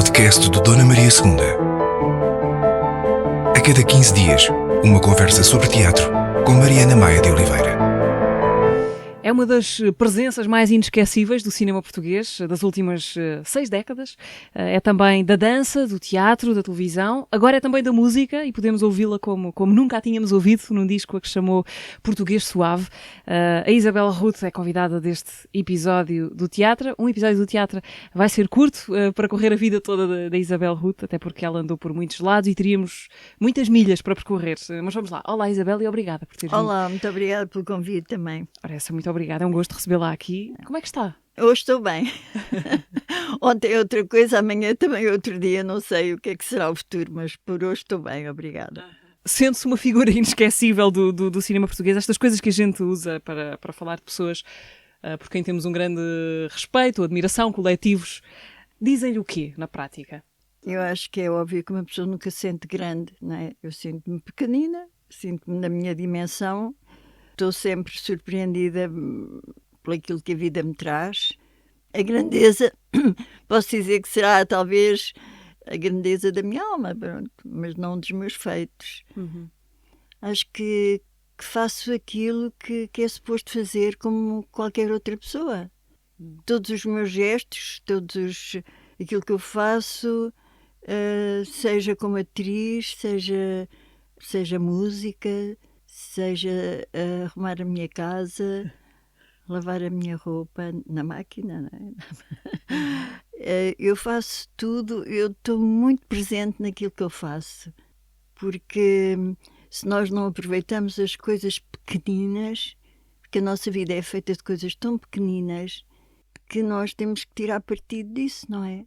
podcast do Dona Maria II. A cada 15 dias, uma conversa sobre teatro com Mariana Maia de Oliveira. É uma das presenças mais inesquecíveis do cinema português das últimas 6 décadas. É também da dança, do teatro, da televisão. Agora é também da música e podemos ouvi-la como nunca a tínhamos ouvido num disco a que chamou Português Suave. A Isabel Ruth é convidada deste episódio do teatro. Um episódio do teatro vai ser curto para correr a vida toda da Isabel Ruth, até porque ela andou por muitos lados e teríamos muitas milhas para percorrer. Mas vamos lá. Olá, Isabel, e obrigada por teres vindo. Olá, muito obrigada pelo convite também. Ora, muito obrigada, é um gosto recebê-la aqui. Como é que está? Hoje estou bem. Ontem é outra coisa, amanhã também é outro dia, não sei o que é que será o futuro, mas por hoje estou bem, obrigada. Sendo-se uma figura inesquecível do cinema português, estas coisas que a gente usa para falar de pessoas por quem temos um grande respeito, admiração, coletivos, dizem-lhe o quê na prática? Eu acho que é óbvio que uma pessoa nunca se sente grande, não é? Eu sinto-me pequenina, sinto-me na minha dimensão. Estou sempre surpreendida por aquilo que a vida me traz. A grandeza, posso dizer que será talvez a grandeza da minha alma, pronto, mas não dos meus feitos. Uhum. Acho que faço aquilo que é suposto fazer como qualquer outra pessoa. Todos os meus gestos, aquilo que eu faço, seja como atriz, seja música, seja arrumar a minha casa, lavar a minha roupa na máquina, não é? Eu faço tudo, eu estou muito presente naquilo que eu faço, porque se nós não aproveitamos as coisas pequeninas, porque a nossa vida é feita de coisas tão pequeninas, que nós temos que tirar partido disso, não é?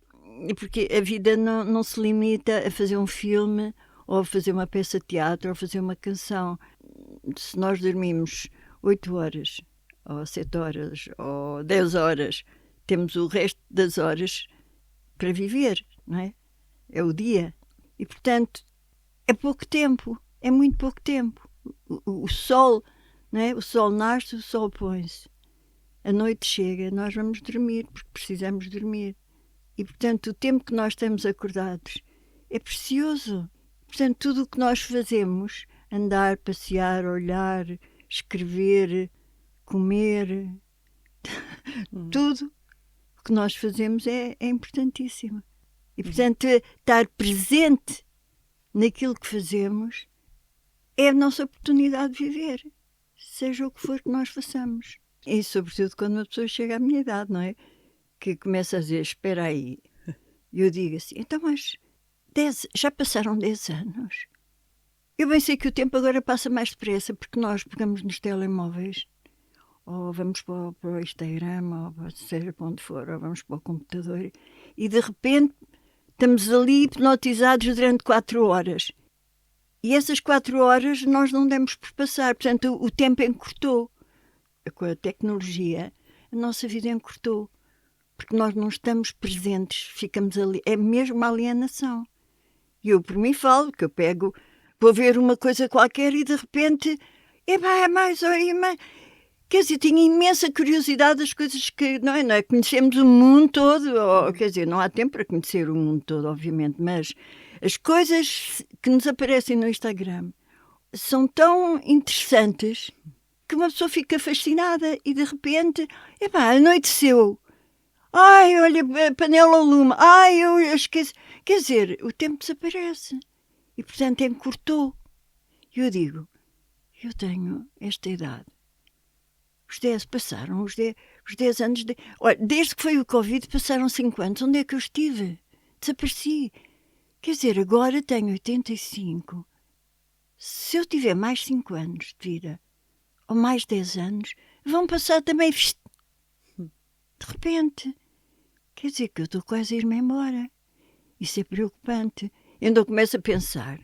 Porque a vida não se limita a fazer um filme, ou a fazer uma peça de teatro, ou a fazer uma canção. Se nós dormimos 8 horas, ou 7 horas, ou 10 horas, temos o resto das horas para viver, não é? É o dia. E, portanto, é pouco tempo, é muito pouco tempo. O sol, não é? O sol nasce, o sol põe-se. A noite chega, nós vamos dormir, porque precisamos dormir. E, portanto, o tempo que nós estamos acordados é precioso. Portanto, tudo o que nós fazemos, andar, passear, olhar, escrever, comer, tudo o que nós fazemos é importantíssimo. E, portanto, estar presente naquilo que fazemos é a nossa oportunidade de viver, seja o que for que nós façamos. E, sobretudo, quando uma pessoa chega à minha idade, não é? Que começa a dizer, espera aí. E eu digo assim, então, mas já passaram 10 anos. Eu bem sei que o tempo agora passa mais depressa, porque nós pegamos nos telemóveis, ou vamos para o Instagram, ou seja para onde for, ou vamos para o computador, e de repente estamos ali hipnotizados durante 4 horas. E essas 4 horas nós não demos por passar, portanto o tempo encurtou. Com a tecnologia, a nossa vida encurtou, porque nós não estamos presentes, ficamos ali, é mesmo uma alienação. E eu por mim falo, que eu pego, vou ver uma coisa qualquer e de repente, é mais. Quer dizer, tinha imensa curiosidade das coisas que, não é? Conhecemos o mundo todo, quer dizer, não há tempo para conhecer o mundo todo, obviamente, mas as coisas que nos aparecem no Instagram são tão interessantes que uma pessoa fica fascinada e de repente, anoiteceu. Ai, olha, a panela ao lume. Ai, eu esqueci. Quer dizer, o tempo desaparece. E, portanto, encurtou. E eu digo, eu tenho esta idade. Os 10 passaram, os 10 anos... Olha, desde que foi o Covid passaram 5 anos. Onde é que eu estive? Desapareci. Quer dizer, agora tenho 85. Se eu tiver mais 5 anos de vida, ou mais 10 anos, vão passar também... De repente... Quer dizer que eu estou quase a ir-me embora. Isso é preocupante. Então eu começo a pensar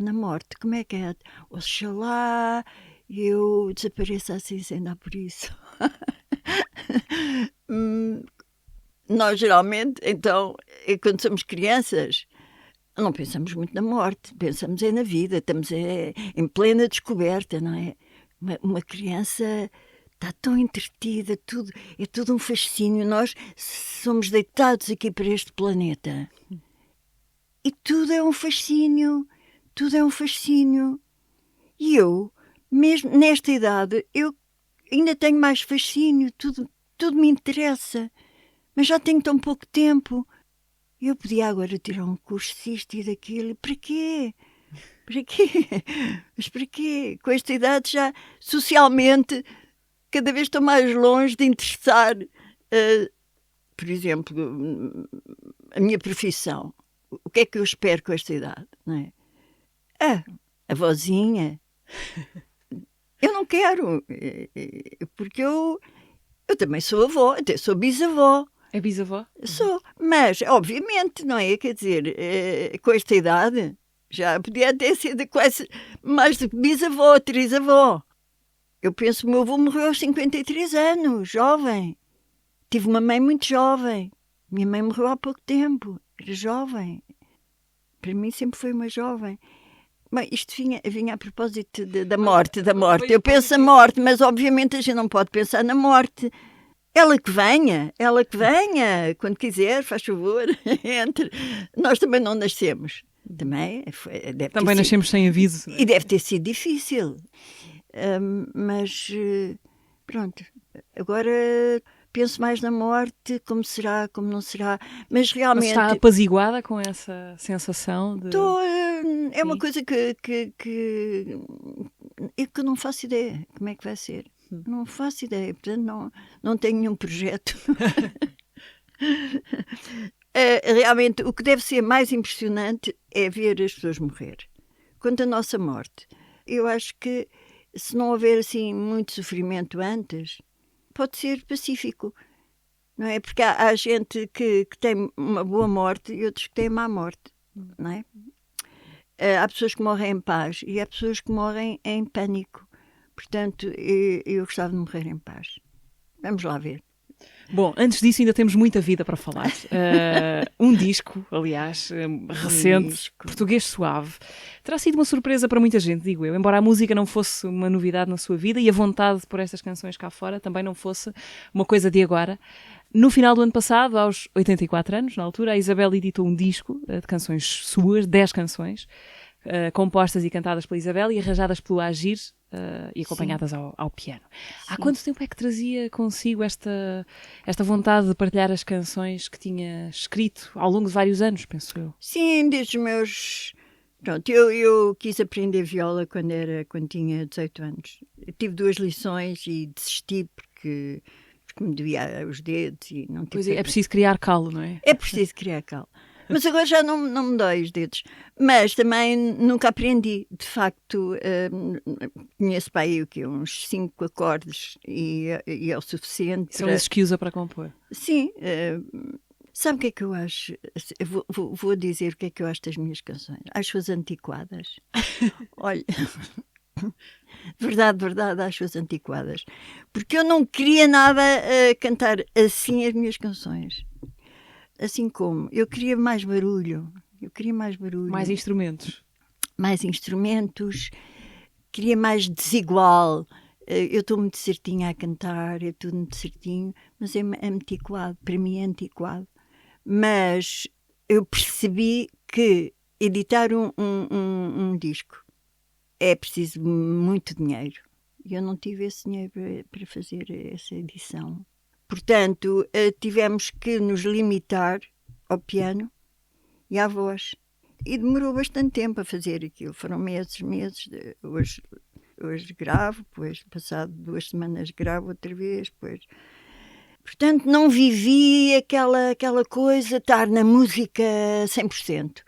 na morte. Como é que é? Oxalá eu desapareça assim sem dar por isso. Nós geralmente, então, quando somos crianças, não pensamos muito na morte. Pensamos na vida. Estamos em plena descoberta, não é? Uma criança está tão entretida, tudo, é tudo um fascínio. Nós somos deitados aqui para este planeta. E tudo é um fascínio, tudo é um fascínio. E eu, mesmo nesta idade, eu ainda tenho mais fascínio, tudo me interessa. Mas já tenho tão pouco tempo. Eu podia agora tirar um curso disto e daquilo. Para quê? Para quê? Mas para quê? Com esta idade já, socialmente, cada vez estou mais longe de interessar, por exemplo, a minha profissão. O que é que eu espero com esta idade? Não é? A vozinha. Eu não quero, porque eu também sou avó, até sou bisavó. É bisavó? Sou, mas, obviamente, não é? Quer dizer, com esta idade, já podia até ser quase mais do que bisavó, trisavó. Eu penso que o meu avô morreu aos 53 anos, jovem. Tive uma mãe muito jovem. Minha mãe morreu há pouco tempo, era jovem. Para mim sempre foi uma jovem. Bem, isto vinha a propósito da morte. Eu penso na morte, mas obviamente a gente não pode pensar na morte. Ela que venha, quando quiser, faz favor, entre. Nós também não nascemos. Também nascemos sem aviso. E deve ter sido difícil. Mas, pronto, agora penso mais na morte, como será, como não será. Mas realmente... Mas está apaziguada com essa sensação de... É uma coisa que eu não faço ideia como é que vai ser. Não faço ideia, portanto não tenho nenhum projeto. Realmente, o que deve ser mais impressionante é ver as pessoas morrer. Quanto à nossa morte, eu acho que se não houver assim muito sofrimento antes, pode ser pacífico. Não é? Porque há gente que tem uma boa morte e outros que têm má morte. Não é? Há pessoas que morrem em paz e há pessoas que morrem em pânico. Portanto, eu gostava de morrer em paz. Vamos lá ver. Bom, antes disso ainda temos muita vida para falar. Um disco, aliás, recente, Português Suave. Terá sido uma surpresa para muita gente, digo eu. Embora a música não fosse uma novidade na sua vida e a vontade por estas canções cá fora também não fosse uma coisa de agora. No final do ano passado, aos 84 anos, na altura, a Isabel editou um disco de canções suas, 10 canções, compostas e cantadas pela Isabel e arranjadas pelo Agir, e acompanhadas ao piano. Sim. Há quanto tempo é que trazia consigo esta vontade de partilhar as canções que tinha escrito ao longo de vários anos, penso eu? Sim, desde os meus... Pronto, eu quis aprender viola quando tinha 18 anos. Eu tive 2 lições e desisti porque me doía os dedos e não tive... Pois é preciso criar calo, não é? É preciso criar calo. Mas agora já não me dói os dedos. Mas também nunca aprendi. De facto, conheço para aí uns 5 acordes e é o suficiente. São esses que usa para compor. Sim. Sabe o que é que eu acho? Vou dizer o que é que eu acho das minhas canções. Acho-as antiquadas. Olha... Verdade, acho-as antiquadas. Porque eu não queria nada cantar assim as minhas canções. Assim como eu queria mais barulho. Mais instrumentos. Queria mais desigual. Eu estou muito certinha a cantar, é tudo muito certinho, mas é antiquado, para mim é antiquado. Mas eu percebi que editar um disco é preciso muito dinheiro. E eu não tive esse dinheiro para fazer essa edição. Portanto, tivemos que nos limitar ao piano e à voz. E demorou bastante tempo a fazer aquilo. Foram meses. Hoje gravo, depois, passado 2 semanas, gravo outra vez. Depois. Portanto, não vivi aquela coisa de estar na música 100%.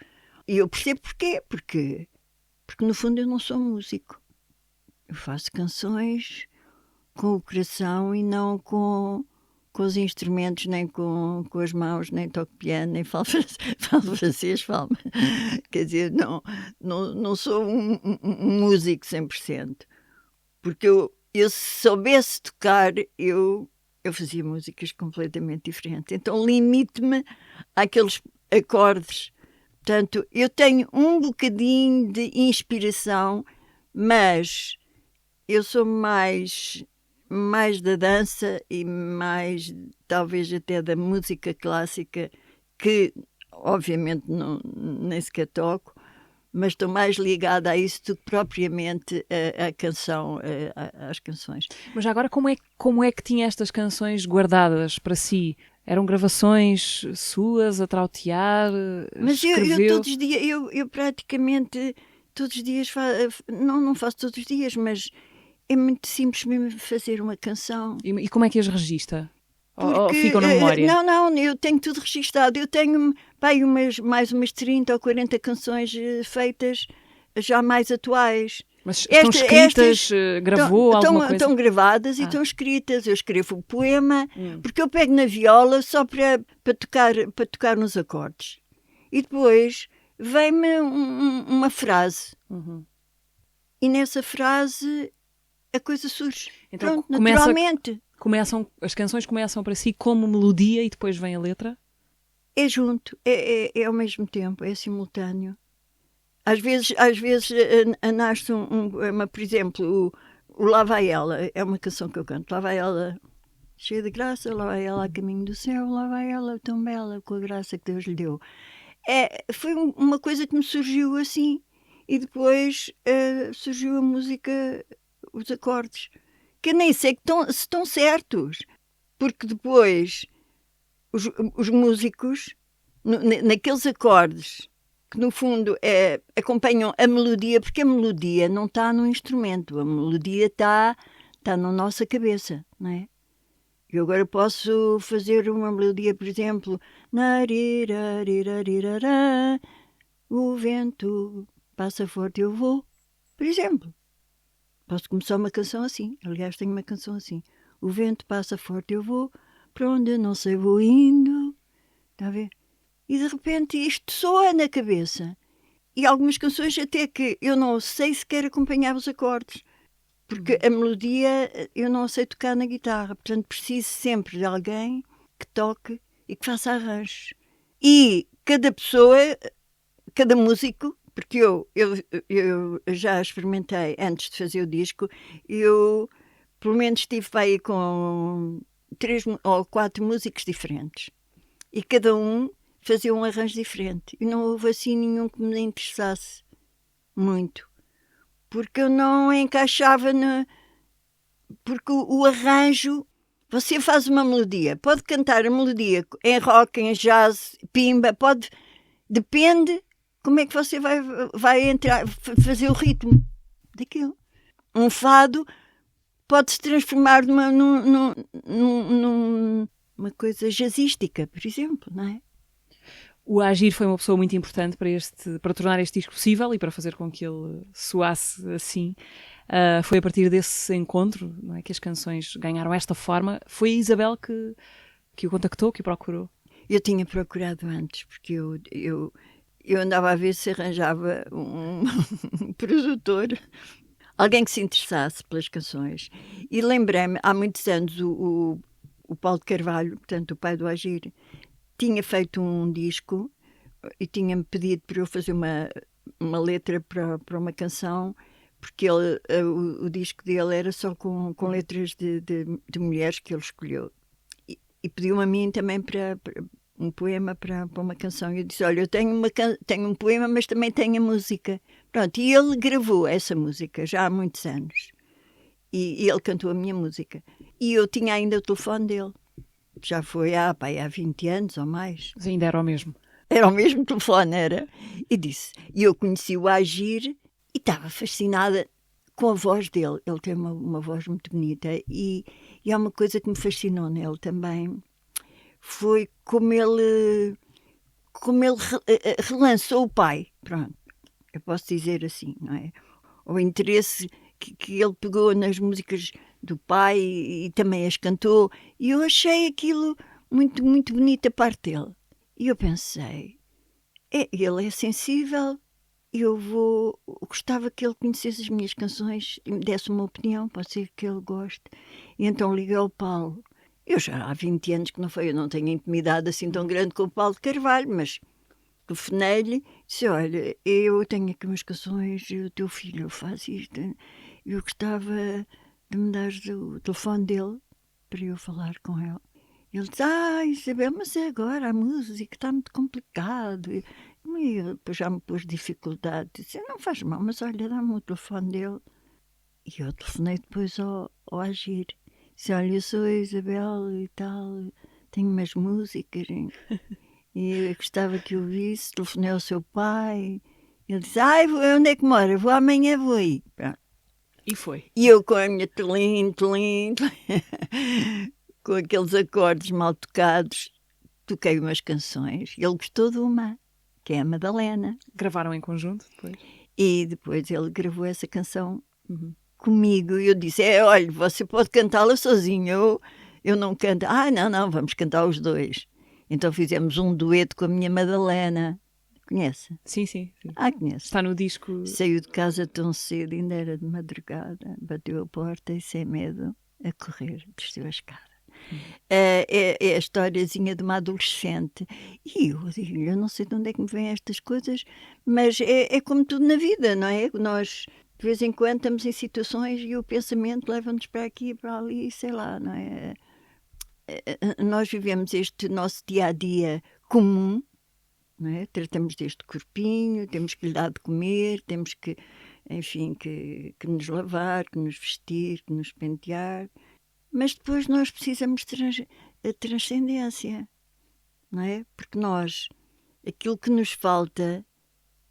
E eu percebo porquê. Porque, no fundo, eu não sou músico. Eu faço canções com o coração e não com os instrumentos, nem com as mãos, nem toco piano, nem falo francês, quer dizer, não sou um músico 100%. Porque eu se soubesse tocar, eu fazia músicas completamente diferentes. Então limito-me àqueles acordes. Portanto, eu tenho um bocadinho de inspiração, mas eu sou mais mais da dança e mais, talvez, até da música clássica, que, obviamente, nem sequer toco, mas estou mais ligada a isso do que propriamente a canção, às canções. Mas já agora, como é que tinha estas canções guardadas para si? Eram gravações suas, a trautear, Mas escreveu? eu todos os dias, eu praticamente todos os dias, não faço todos os dias, mas é muito simples mesmo fazer uma canção. E como é que as registra? Ou Porque, ficam na memória? Não, eu tenho tudo registado. Eu tenho mais umas 30 ou 40 canções feitas, já mais atuais. Mas estão escritas, gravou alguma coisa? Estão gravadas e estão escritas. Eu escrevo o poema, porque eu pego na viola só para tocar nos acordes. E depois vem-me uma frase. Uhum. E nessa frase a coisa surge. Então, Pronto, naturalmente. As canções começam para si como melodia e depois vem a letra? É junto, é ao mesmo tempo, é simultâneo. Às vezes nasce por exemplo, o Lá Vai Ela, é uma canção que eu canto. Lá vai ela, cheia de graça, lá vai ela a caminho do céu, lá vai ela tão bela, com a graça que Deus lhe deu. Foi uma coisa que me surgiu assim, e depois surgiu a música, os acordes, que eu nem sei se estão certos, porque depois os músicos, naqueles acordes, que no fundo acompanham a melodia, porque a melodia não está no instrumento, a melodia está na nossa cabeça, não é? Eu agora posso fazer uma melodia, por exemplo, o vento passa forte, eu vou, por exemplo. Posso começar uma canção assim. Aliás, tenho uma canção assim. O vento passa forte, eu vou. Para onde não sei, vou indo. Está a ver? E de repente isto soa na cabeça. E algumas canções até que eu não sei sequer acompanhar os acordes. Porque a melodia eu não sei tocar na guitarra. Portanto, preciso sempre de alguém que toque e que faça arranjos. E cada pessoa, cada músico, porque eu já experimentei antes de fazer o disco, eu pelo menos estive aí com 3 ou 4 músicos diferentes. E cada um fazia um arranjo diferente. E não houve assim nenhum que me interessasse muito. Porque eu não encaixava Porque o arranjo... Você faz uma melodia. Pode cantar a melodia em rock, em jazz, pimba, pode... Depende... Como é que você vai entrar, fazer o ritmo daquilo? Um fado pode se transformar numa coisa jazzística, por exemplo, não é? O Agir foi uma pessoa muito importante para tornar este disco possível e para fazer com que ele soasse assim. Foi a partir desse encontro, não é, que as canções ganharam esta forma. Foi a Isabel que o contactou, que o procurou? Eu tinha procurado antes, porque eu andava a ver se arranjava um produtor, alguém que se interessasse pelas canções. E lembrei-me, há muitos anos, o Paulo de Carvalho, portanto, o pai do Agir, tinha feito um disco e tinha-me pedido para eu fazer uma letra para uma canção, porque o disco dele era só com letras de mulheres que ele escolheu. E pediu-me a mim também para um poema para uma canção. E eu disse, olha, eu tenho um poema, mas também tenho a música. Pronto, e ele gravou essa música já há muitos anos. E ele cantou a minha música. E eu tinha ainda o telefone dele. Já foi há 20 anos ou mais. Mas ainda era o mesmo. Era o mesmo telefone, era. E eu conheci o Agir e estava fascinada com a voz dele. Ele tem uma voz muito bonita. E há uma coisa que me fascinou nele também. Foi como ele relançou o pai. Pronto, eu posso dizer assim, não é? O interesse que ele pegou nas músicas do pai e também as cantou. E eu achei aquilo muito, muito bonito a parte dele. E eu pensei, ele é sensível, eu gostava que ele conhecesse as minhas canções e me desse uma opinião, pode ser que ele goste. E então liguei ao Paulo. Eu já há 20 anos que eu não tenho intimidade assim tão grande com o Paulo de Carvalho, mas telefonei-lhe e disse, olha, eu tenho aqui umas canções, o teu filho faz isto, eu gostava de me dares o telefone dele para eu falar com ele. Ele diz, Isabel, mas é agora a música está muito complicado. E depois já me pôs dificuldade. Disse, não faz mal, mas olha, dá-me o telefone dele. E eu telefonei depois ao Agir. Disse, olha, eu sou a Isabel e tal, tenho umas músicas e eu gostava que eu visse. Telefonei ao seu pai. Ele disse, onde é que mora? Vou amanhã, vou aí. Pronto. E foi. E eu com a minha tlim, com aqueles acordes mal tocados, toquei umas canções. Ele gostou de uma, que é a Madalena. Gravaram em conjunto depois? E depois ele gravou essa canção comigo. E eu disse, olha, você pode cantá-la sozinho, eu não canto. Não, vamos cantar os dois. Então fizemos um dueto com a minha Madalena. Conhece? Sim. Conhece. Está no disco. Saiu de casa tão cedo, ainda era de madrugada, bateu a porta e sem medo, a correr, desceu a escada. É a historiazinha de uma adolescente. E eu digo, eu não sei de onde é que me vêm estas coisas, mas é como tudo na vida, não é? Nós, de vez em quando, estamos em situações e o pensamento leva-nos para aqui e para ali, sei lá, não é? Nós vivemos este nosso dia-a-dia comum, não é? Tratamos deste corpinho, temos que lhe dar de comer, temos que, enfim, que nos lavar, que nos vestir, que nos pentear. Mas depois nós precisamos de transcendência, não é? Porque nós, aquilo que nos falta,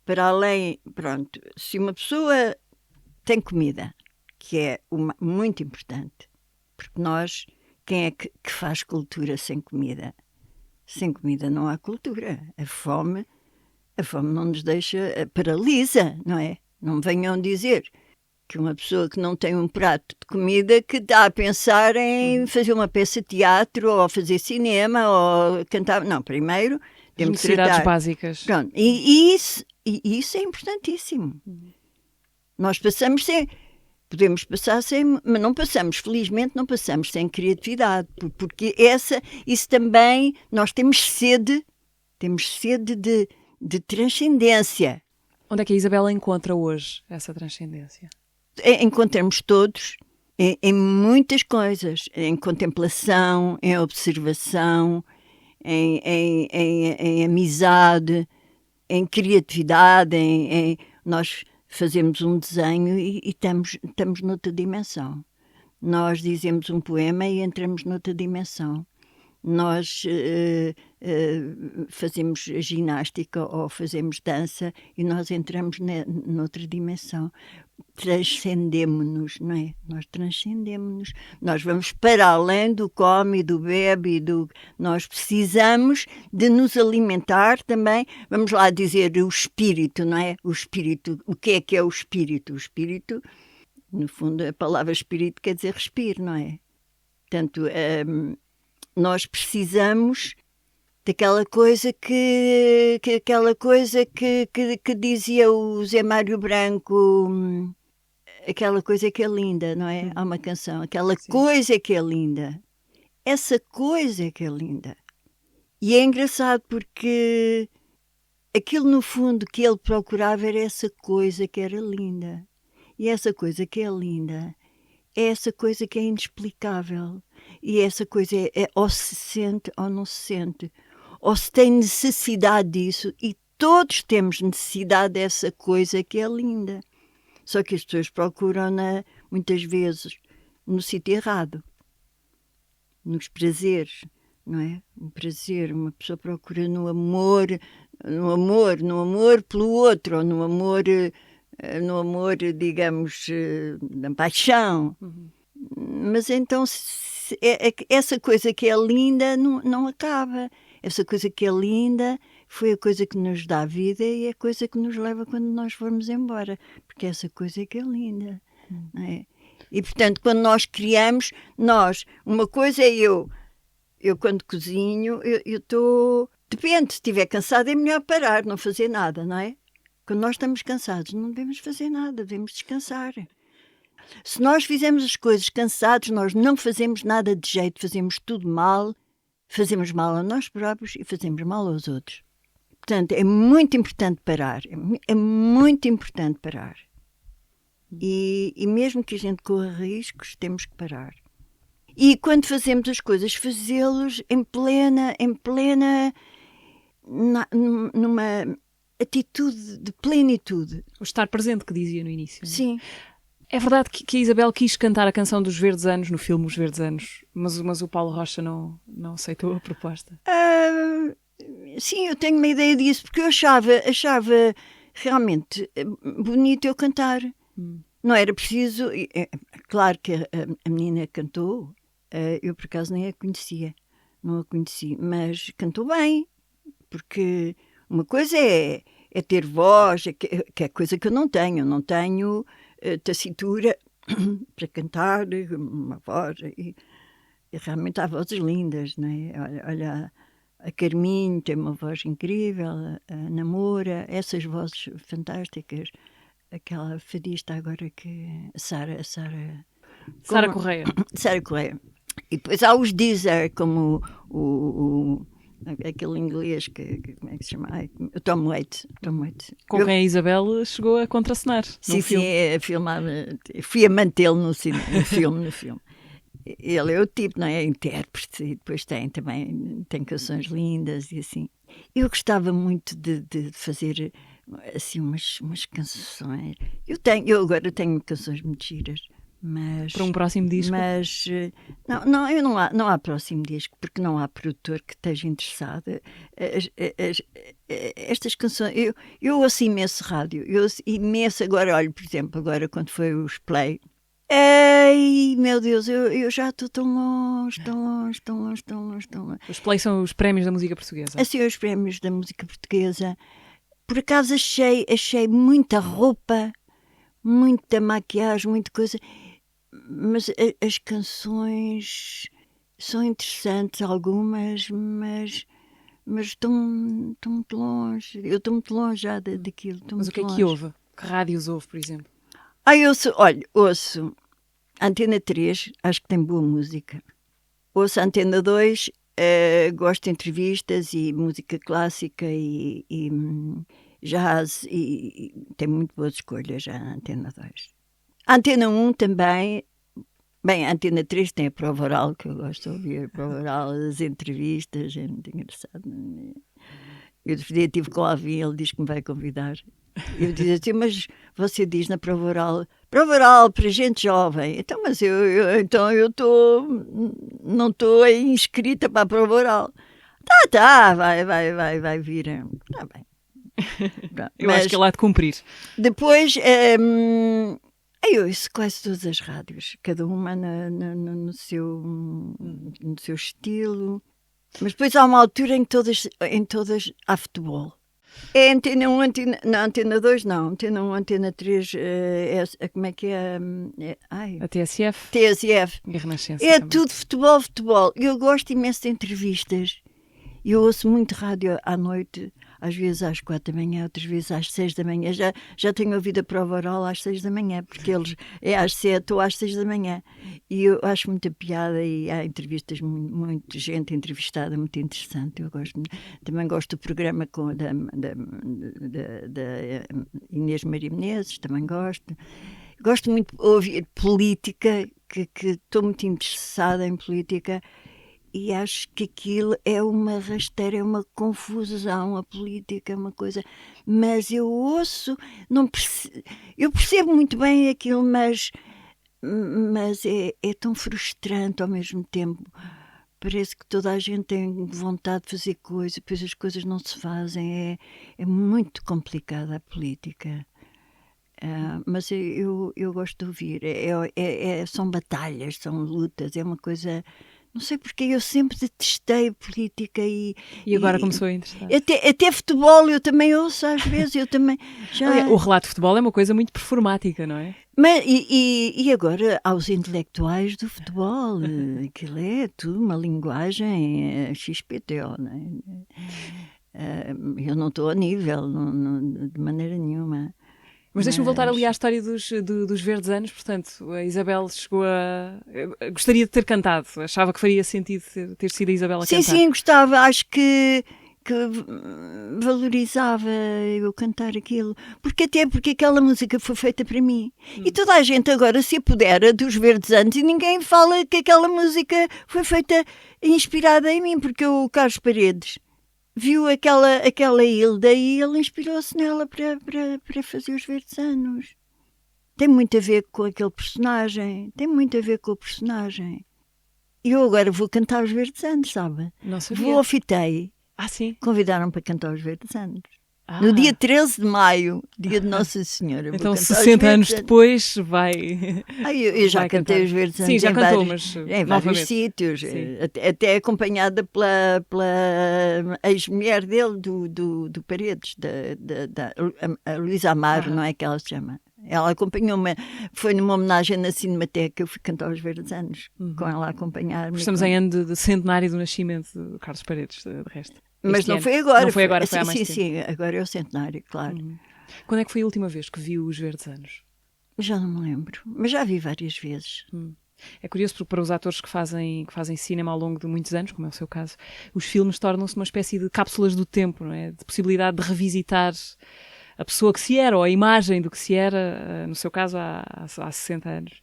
para além, pronto, se uma pessoa tem comida, que é muito importante, porque nós, quem é que faz cultura sem comida? Sem comida não há cultura. A fome não nos deixa, paralisa, não é? Não me venham dizer que uma pessoa que não tem um prato de comida que está a pensar em fazer uma peça de teatro ou fazer cinema ou cantar. Não, primeiro temos que necessidades tratar. básicas. Pronto. E isso é importantíssimo. Nós passamos sem... Podemos passar sem... Mas não passamos, felizmente, não passamos sem criatividade. Porque isso também... Nós temos sede de transcendência. Onde é que a Isabela encontra hoje essa transcendência? Encontramos todos em muitas coisas. Em contemplação, em observação, em amizade, em criatividade, nós fazemos um desenho e estamos noutra dimensão. Nós dizemos um poema e entramos noutra dimensão. Nós fazemos ginástica ou fazemos dança e nós entramos noutra dimensão. Transcendemos-nos, não é? Nós transcendemos-nos. Nós vamos para além do come, do bebe, nós precisamos de nos alimentar também. Vamos lá dizer o espírito, não é? O espírito, o que é o espírito? O espírito, no fundo, a palavra espírito quer dizer respiro, não é? Portanto, nós precisamos daquela coisa que dizia o Zé Mário Branco, aquela coisa que é linda, não é? Há uma canção, aquela Sim. coisa que é linda. Essa coisa que é linda. E é engraçado porque aquilo no fundo que ele procurava era essa coisa que era linda. E essa coisa que é linda é essa coisa que é inexplicável. E essa coisa ou se sente ou não se sente. Ou se tem necessidade disso. E todos temos necessidade dessa coisa que é linda. Só que as pessoas procuram-na, muitas vezes, no sítio errado. Nos prazeres, não é? Um prazer, uma pessoa procura no amor pelo outro, ou no amor, digamos, da paixão. Mas então essa coisa que é linda não acaba. Essa coisa que é linda foi a coisa que nos dá vida e é a coisa que nos leva quando nós formos embora. Porque essa coisa que é linda. Não é? E, portanto, quando nós criamos, uma coisa é eu quando cozinho, eu estou... Depende, se estiver cansada é melhor parar, não fazer nada, não é? Quando nós estamos cansados, não devemos fazer nada, devemos descansar. Se nós fizermos as coisas cansados, nós não fazemos nada de jeito, fazemos tudo mal, fazemos mal a nós próprios e fazemos mal aos outros. Portanto, é muito importante parar, é muito importante parar. E mesmo que a gente corra riscos, temos que parar. E quando fazemos as coisas, fazê-los numa atitude de plenitude. O estar presente que dizia no início. Não é? Sim. É verdade que a Isabel quis cantar a canção dos Verdes Anos no filme Os Verdes Anos, mas o Paulo Rocha não aceitou a proposta. Sim, eu tenho uma ideia disso, porque eu achava realmente bonito eu cantar. Não era preciso... Claro que a menina cantou, eu por acaso nem a conhecia, não a conheci, mas cantou bem, porque uma coisa é ter voz, que é coisa que eu não tenho tessitura para cantar, uma voz, e realmente há vozes lindas, não é? Olha a Carminho tem uma voz incrível, a Namora, essas vozes fantásticas, aquela fadista agora que Sara Correia. Sara Correia. E depois há os Deezer, como aquele inglês como é que se chama? O Tom Waits. Com quem a Isabel chegou a contracenar. Sim, fui amantê-lo no filme. Ele é o tipo, não é? Intérprete, e depois tem canções lindas e assim. Eu gostava muito de fazer assim umas canções. Eu agora tenho canções muito giras. Mas, para um próximo disco? Mas não há próximo disco, porque não há produtor que esteja interessado. Estas canções, eu ouço imenso rádio, eu ouço imenso agora, olha, por exemplo, agora quando foi os Play. Ei, meu Deus, eu já estou tão longe. Os Play são os prémios da música portuguesa. Assim, os prémios da música portuguesa. Por acaso achei muita roupa, muita maquiagem, muita coisa, mas as canções são interessantes algumas, mas estão muito longe. Eu estou muito longe já daquilo. Mas o que é que houve? Que rádios houve, por exemplo? Ouço Antena 3, acho que tem boa música. Ouço Antena 2, gosto de entrevistas e música clássica e jazz, e tem muito boas escolhas já a Antena 2. A Antena 1 também. Bem, a Antena 3 tem a prova oral, que eu gosto de ouvir, a prova oral, as entrevistas, é muito engraçado. Eu outro dia estive com o Alvin, ele diz que me vai convidar. Eu disse assim, mas você diz na prova oral para gente jovem. Então, mas eu não estou inscrita para a prova oral. Tá, vai vir. Tá bem. Eu acho que ele há de cumprir. Depois, eu ouço quase todas as rádios, cada uma no seu estilo. Mas depois há uma altura em todas há futebol. É Antena 1, Antena 2 não. Antena 1, Antena 3, como é que é? A TSF. TSF. E a Renascença é também. tudo futebol. Eu gosto imenso de entrevistas. Eu ouço muito rádio à noite, às vezes às 4 da manhã, outras vezes às 6 da manhã. Já tenho ouvido a prova oral às 6 da manhã, porque eles é às 7 ou às 6 da manhã. E eu acho muita piada e há entrevistas, muita gente entrevistada, muito interessante. Também gosto do programa da Inês Maria Menezes, também gosto. Gosto muito de ouvir política, que estou muito interessada em política. E acho que aquilo é uma rasteira, é uma confusão, a política é uma coisa. Mas eu ouço, eu percebo muito bem aquilo, mas é tão frustrante ao mesmo tempo. Parece que toda a gente tem vontade de fazer coisas, depois as coisas não se fazem. É muito complicada a política. Mas eu gosto de ouvir. São batalhas, são lutas, é uma coisa... Não sei porque eu sempre detestei política e agora começou a interessar. Até futebol eu também ouço às vezes, eu também já... O relato de futebol é uma coisa muito performática, não é? Mas, e agora há os intelectuais do futebol, aquilo é tudo uma linguagem XPTO, não é? Eu não estou a nível, de maneira nenhuma. Mas deixa-me voltar ali à história dos Verdes Anos. Portanto, a Isabel chegou a... Gostaria de ter cantado. Achava que faria sentido ter sido a Isabel a cantar. Sim, gostava. Acho que que valorizava eu cantar aquilo. Porque aquela música foi feita para mim. E toda a gente agora se apodera dos Verdes Anos e ninguém fala que aquela música foi feita inspirada em mim, porque o Carlos Paredes viu aquela Hilda e ele inspirou-se nela para fazer os Verdes Anos. Tem muito a ver com aquele personagem. Tem muito a ver com o personagem. E eu agora vou cantar os Verdes Anos, sabe? Não sabia. Vou ao Fitei. Sim. Convidaram-me para cantar os Verdes Anos. No dia 13 de maio, dia de Nossa Senhora. Então, 60 anos depois, vai. Eu já cantei os Verdes Anos. Sim, já cantou, mas em vários sítios. Até acompanhada pela ex-mulher dele, do Paredes, a Luísa Amaro, não é que ela se chama? Ela acompanhou-me, foi numa homenagem na Cinemateca, eu fui cantar os Verdes Anos, com ela a acompanhar-me. Estamos em ano de centenário do nascimento de Carlos Paredes, de resto. Mas não foi agora. Não foi agora, foi há mais tempo. Sim, agora é o centenário, claro. Quando é que foi a última vez que viu os Verdes Anos? Já não me lembro, mas já vi várias vezes. É curioso porque para os atores que fazem cinema ao longo de muitos anos, como é o seu caso, os filmes tornam-se uma espécie de cápsulas do tempo, não é? De possibilidade de revisitar a pessoa que se era, ou a imagem do que se era, no seu caso, há 60 anos.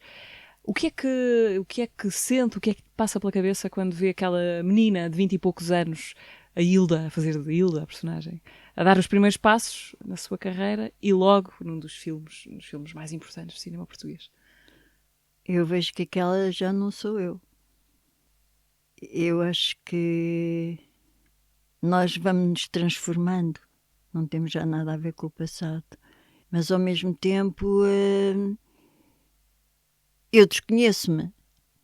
O que é que sente, o que é que passa pela cabeça quando vê aquela menina de 20 e poucos anos, a Hilda, a fazer de Hilda, a personagem, a dar os primeiros passos na sua carreira e logo num dos filmes mais importantes do cinema português? Eu vejo que aquela já não sou eu. Eu acho que nós vamos nos transformando. Não temos já nada a ver com o passado. Mas, ao mesmo tempo, eu desconheço-me.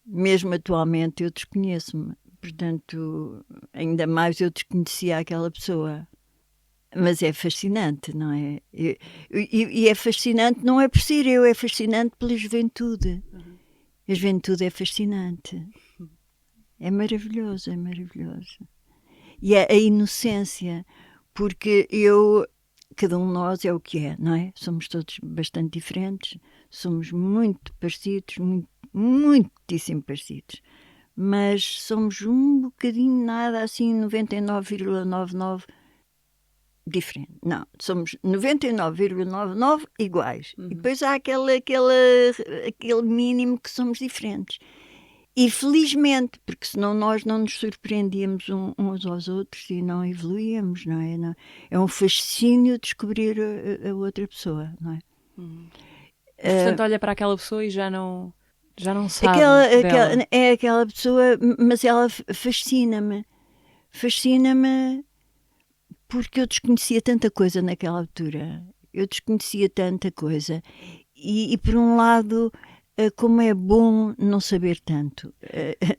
Mesmo atualmente, eu desconheço-me. Portanto, ainda mais eu desconhecia aquela pessoa. Mas é fascinante, não é? E é fascinante, não é por ser eu, é fascinante pela juventude. A juventude é fascinante. É maravilhoso, é maravilhoso. E é a inocência, porque cada um de nós é o que é, não é? Somos todos bastante diferentes, somos muito parecidos, muitíssimo parecidos. Mas somos um bocadinho nada, assim, 99,99 diferente. Não, somos 99,99 iguais. E depois há aquele mínimo que somos diferentes. E felizmente, porque senão nós não nos surpreendíamos uns aos outros e não evoluíamos, não é? Não, é um fascínio descobrir a outra pessoa, não é? Portanto, olha para aquela pessoa e já não sabe é aquela pessoa, mas ela fascina-me. Fascina-me porque eu desconhecia tanta coisa naquela altura. Eu desconhecia tanta coisa. E por um lado, como é bom não saber tanto.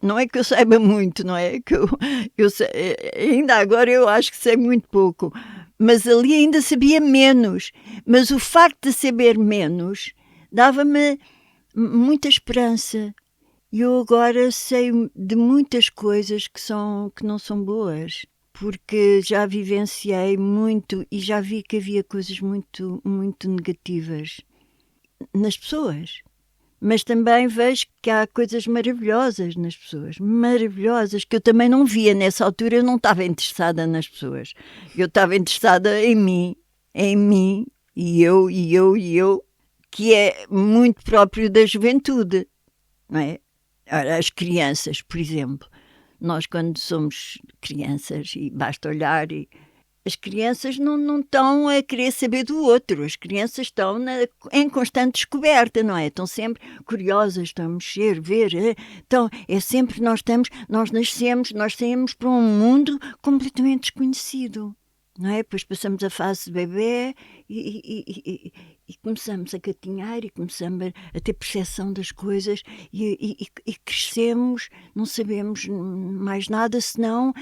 Não é que eu saiba muito, não é? Que eu sei, ainda agora eu acho que sei muito pouco. Mas ali ainda sabia menos. Mas o facto de saber menos dava-me muita esperança. E eu agora sei de muitas coisas que não são boas. Porque já vivenciei muito e já vi que havia coisas muito, muito negativas nas pessoas. Mas também vejo que há coisas maravilhosas nas pessoas, maravilhosas, que eu também não via nessa altura. Eu não estava interessada nas pessoas. Eu estava interessada em mim, e eu, que é muito próprio da juventude, não é? Ora, as crianças, por exemplo. Nós, quando somos crianças, e basta olhar, as crianças não estão a querer saber do outro. As crianças estão em constante descoberta, não é? Estão sempre curiosas, estão a mexer, ver. Então, é sempre nós saímos para um mundo completamente desconhecido, não é? Depois passamos a fase de bebê e começamos a gatinhar e começamos a ter percepção das coisas e crescemos, não sabemos mais nada senão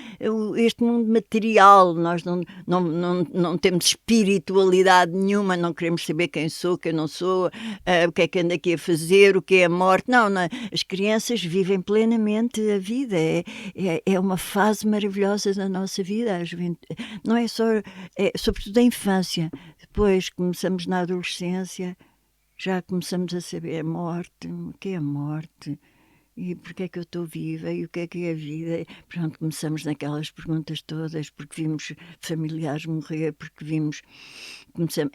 este mundo material. Nós não temos espiritualidade nenhuma, não queremos saber quem sou, quem não sou, o que é que ando aqui a fazer, o que é a morte. Não, as crianças vivem plenamente a vida, é uma fase maravilhosa da nossa vida, a juventude. Não é só, sobretudo a infância. Depois começamos na adolescência, já começamos a saber a morte, o que é a morte, E porquê é que eu estou viva? E o que é a vida? Pronto, começamos naquelas perguntas todas, porque vimos familiares morrer, porque vimos...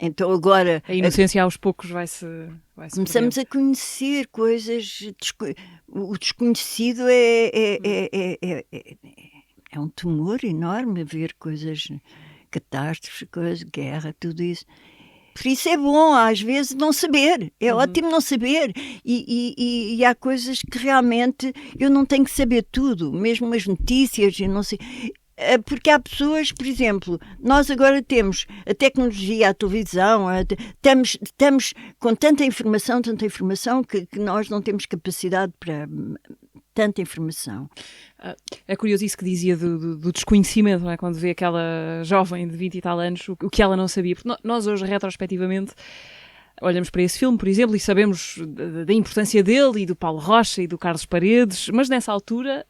Então agora... A inocência aos poucos vai-se Começamos a conhecer coisas... O desconhecido é um tumor enorme, ver coisas... catástrofes, coisas, guerra, tudo isso. Por isso é bom, às vezes, não saber. É ótimo não saber. E há coisas que realmente eu não tenho que saber tudo, mesmo as notícias, eu não sei. Porque há pessoas, por exemplo, nós agora temos a tecnologia, a televisão, estamos com tanta informação que nós não temos capacidade para tanta informação. É curioso isso que dizia do desconhecimento, não é? Quando vê aquela jovem de 20 e tal anos, o que ela não sabia. Porque nós hoje, retrospectivamente, olhamos para esse filme, por exemplo, e sabemos da importância dele e do Paulo Rocha e do Carlos Paredes, mas nessa altura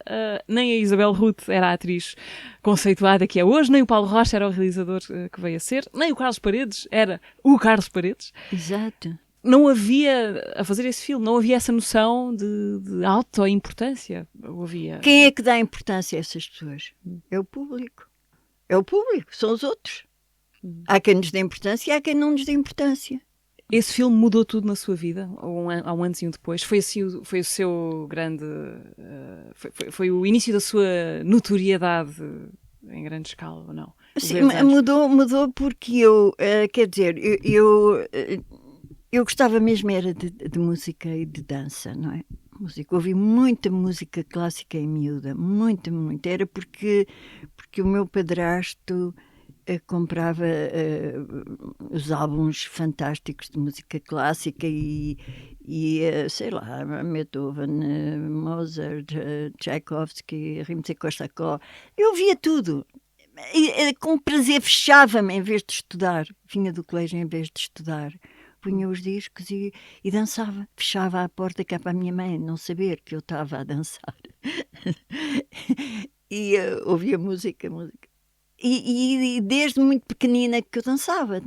nem a Isabel Ruth era a atriz conceituada que é hoje, nem o Paulo Rocha era o realizador que veio a ser, nem o Carlos Paredes era o Carlos Paredes. Exato. Não havia, a fazer esse filme, não havia essa noção de auto-importância. Quem é que dá importância a essas pessoas? É o público. É o público, são os outros. Há quem nos dê importância e há quem não nos dê importância. Esse filme mudou tudo na sua vida? Há um antes e um depois? Foi o seu grande... Foi o início da sua notoriedade em grande escala, ou não? Sim, mudou porque quer dizer, eu gostava mesmo era de música e de dança, não é? Ouvi muita música clássica em miúda, muita. Era porque o meu padrasto comprava os álbuns fantásticos de música clássica e sei lá, Beethoven, Mozart, Tchaikovsky, Rimsky-Korsakov. Eu ouvia tudo. E, com prazer fechava-me em vez de estudar. Vinha do colégio em vez de estudar. Punha os discos e dançava. Fechava a porta cá para a minha mãe não saber que eu estava a dançar. E ouvia música. E desde muito pequenina que eu dançava.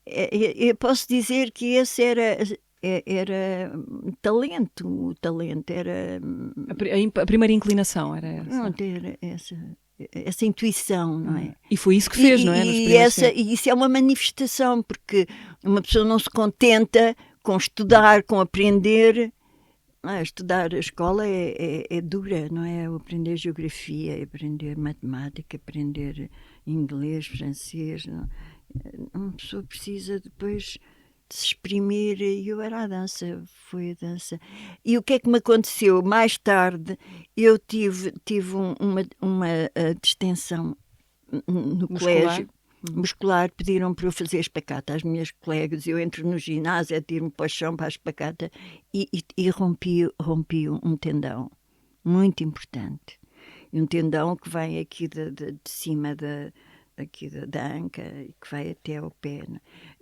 Eu posso dizer que esse era talento. O talento era... A primeira inclinação era essa? Não, era essa intuição, não é? E foi isso que fez, não é? E isso é uma manifestação, porque uma pessoa não se contenta com estudar, com aprender. Estudar a escola é dura, não é? Aprender geografia, aprender matemática, aprender inglês, francês. Não? Uma pessoa precisa depois de se exprimir, e eu era a dança, foi a dança. E o que é que me aconteceu? Mais tarde eu tive uma distensão no colégio. Muscular, pediram para eu fazer espacata às minhas colegas. Eu entro no ginásio, atiro-me para o chão para a espacata e rompi um tendão muito importante. E um tendão que vem aqui de cima aqui da anca e que vai até ao pé.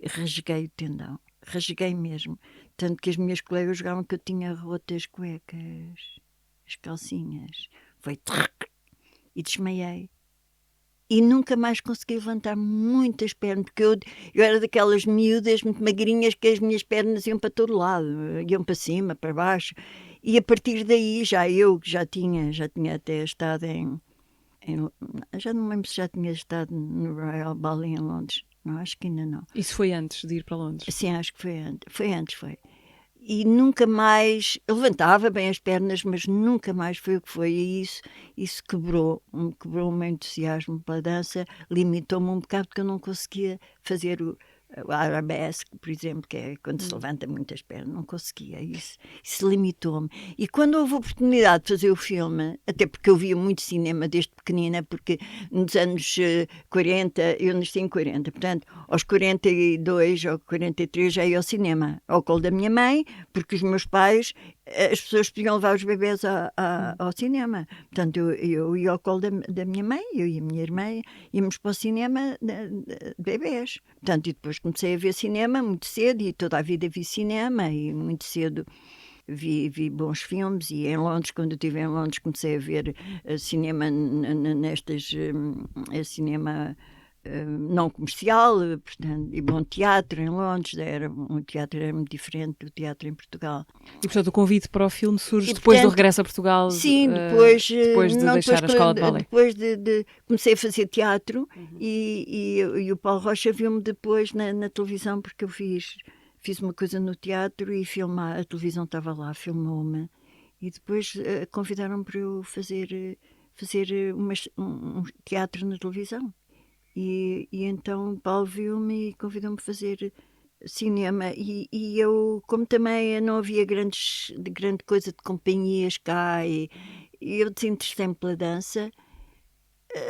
Rasguei o tendão, rasguei mesmo. Tanto que as minhas colegas jogavam que eu tinha roto as cuecas, as calcinhas. Foi e desmaiei. E nunca mais consegui levantar muitas pernas, porque eu era daquelas miúdas muito magrinhas que as minhas pernas iam para todo lado, iam para cima, para baixo. E a partir daí já tinha até estado já não lembro se já tinha estado no Royal Ballet em Londres. Não, acho que ainda não. Isso foi antes de ir para Londres? Sim, acho que foi antes. E nunca mais, eu levantava bem as pernas, mas nunca mais foi o que foi. E isso quebrou o meu entusiasmo pela dança, limitou-me um bocado, porque eu não conseguia fazer o arabesque, por exemplo, que é quando se levanta muitas pernas, não conseguia. Isso limitou-me. E quando houve a oportunidade de fazer o filme, até porque eu via muito cinema desde pequenina, porque nos anos 40, eu nasci em 40, portanto, aos 42 ou 43 já ia ao cinema, ao colo da minha mãe, porque os meus pais, as pessoas podiam levar os bebés ao cinema. Portanto, eu ia ao colo da minha mãe, eu e a minha irmã íamos para o cinema de bebés. Portanto, e depois comecei a ver cinema muito cedo, e toda a vida vi cinema, e muito cedo vi bons filmes. E em Londres, quando eu estive em Londres, comecei a ver cinema nestas cinema não comercial, portanto, e bom teatro em Londres, o teatro era muito diferente do teatro em Portugal. E, portanto, o convite para o filme surge E, depois do portanto, regresso a Portugal? Sim, depois de não, deixar a escola de balé? Depois comecei a fazer teatro e o Paulo Rocha viu-me depois na televisão, porque eu fiz uma coisa no teatro e a televisão estava lá, filmou-me, e depois convidaram-me para eu fazer um teatro na televisão. E então Paulo viu-me e convidou-me a fazer cinema. E eu, como também não havia grande coisa de companhias cá, e eu desinteressei-me pela dança,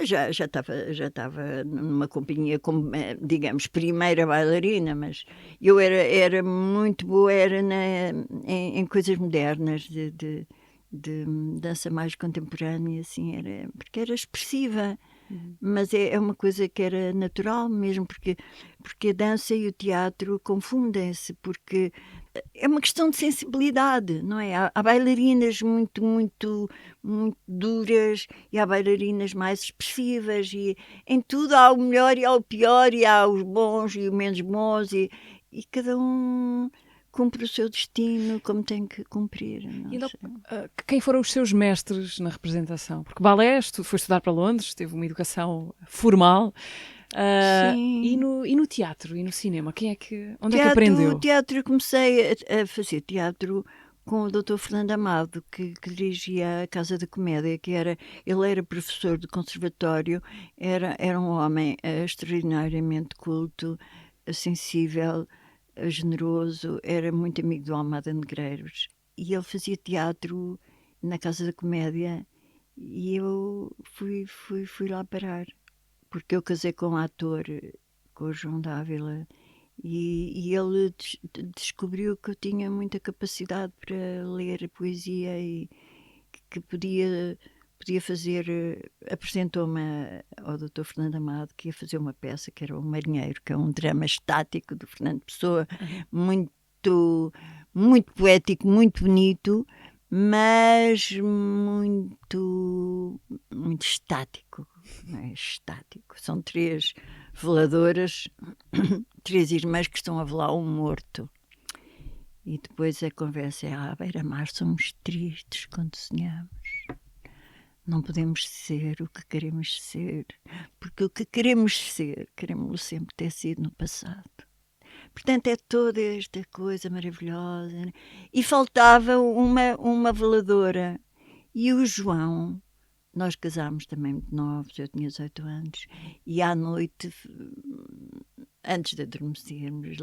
já estava numa companhia como, digamos, primeira bailarina, mas eu era muito boa em coisas modernas, de dança mais contemporânea, assim, porque era expressiva. Mas é uma coisa que era natural mesmo, porque a dança e o teatro confundem-se, porque é uma questão de sensibilidade, não é? Há bailarinas muito, muito, muito duras e há bailarinas mais expressivas, e em tudo há o melhor e há o pior, e há os bons e os menos bons, e cada um cumpre o seu destino como tem que cumprir. Então, quem foram os seus mestres na representação? Porque balé, foi estudar para Londres, teve uma educação formal. E no teatro e no cinema, onde é que aprendeu? O teatro, comecei a fazer teatro com o Dr. Fernando Amado, que dirigia a Casa da Comédia, ele era professor de conservatório, era um homem extraordinariamente culto, sensível, generoso, era muito amigo do Almada Negreiros, e ele fazia teatro na Casa da Comédia, e eu fui lá parar, porque eu casei com um ator, com o João Dávila, e ele descobriu que eu tinha muita capacidade para ler poesia e que podia fazer. Apresentou-me ao Dr. Fernando Amado, que ia fazer uma peça que era O Marinheiro, que é um drama estático do Fernando Pessoa, muito, muito poético, muito bonito, mas muito, muito estático. Não é? Estático. São 3 veladoras, 3 irmãs que estão a velar um morto. E depois a conversa é: à beira-mar somos tristes quando sonhamos. Não podemos ser o que queremos ser, porque o que queremos ser, queremos sempre ter sido no passado. Portanto, é toda esta coisa maravilhosa. Né? E faltava uma veladora. E o João, nós casámos também muito novos, eu tinha 18 anos, e à noite, antes de adormecermos,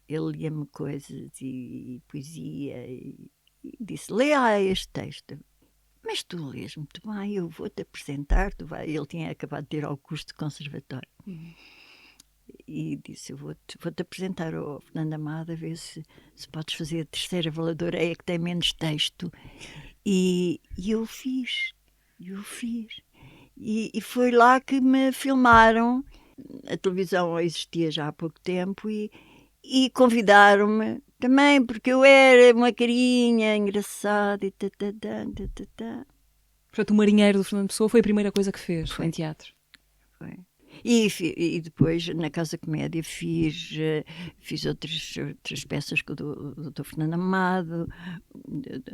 ele lia-me coisas e poesia, e disse: lê lá este texto. Mas tu lês muito bem, eu vou-te apresentar. Ele tinha acabado de ter ao curso de conservatório. E disse: eu vou-te apresentar ao Fernando Amado, a ver se podes fazer a terceira veladora, é a que tem menos texto. E eu fiz. E foi lá que me filmaram. A televisão existia já há pouco tempo e convidaram-me também, porque eu era uma carinha engraçada e Portanto, o Marinheiro do Fernando Pessoa foi a primeira coisa que fez em teatro. Foi. E depois, na Casa Comédia, fiz outras peças com o Dr. Fernando Amado,